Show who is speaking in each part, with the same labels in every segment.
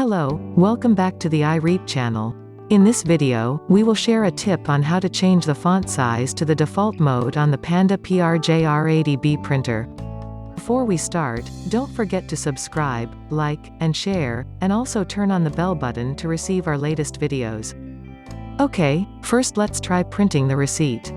Speaker 1: Hello, welcome back to the iReap channel. In this video, we will share a tip on how to change the font size to the default mode on the Panda PRJR80B printer. Before we start, don't forget to subscribe, like, and share, and also turn on the bell button to receive our latest videos. Okay, first let's try printing the receipt.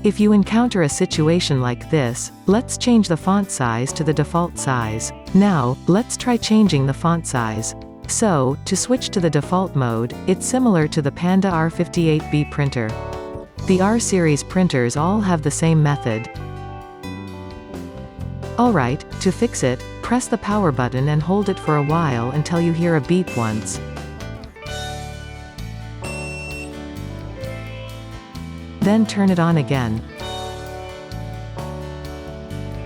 Speaker 1: If you encounter a situation like this, let's change the font size to the default size. Now, let's try changing the font size. So, to switch to the default mode, it's similar to the Panda R58B printer. The R-series printers all have the same method. Alright, to fix it, press the power button and hold it for a while until you hear a beep once. Then turn it on again.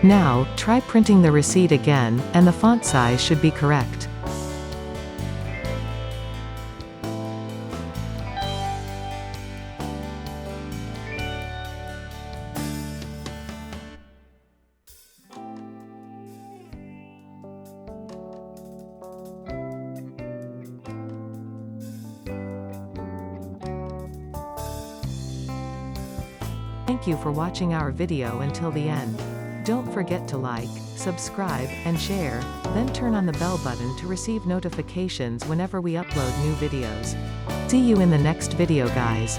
Speaker 1: Now, try printing the receipt again, and the font size should be correct. Thank you for watching our video until the end. Don't forget to like, subscribe, and share, then turn on the bell button to receive notifications whenever we upload new videos. See you in the next video, guys.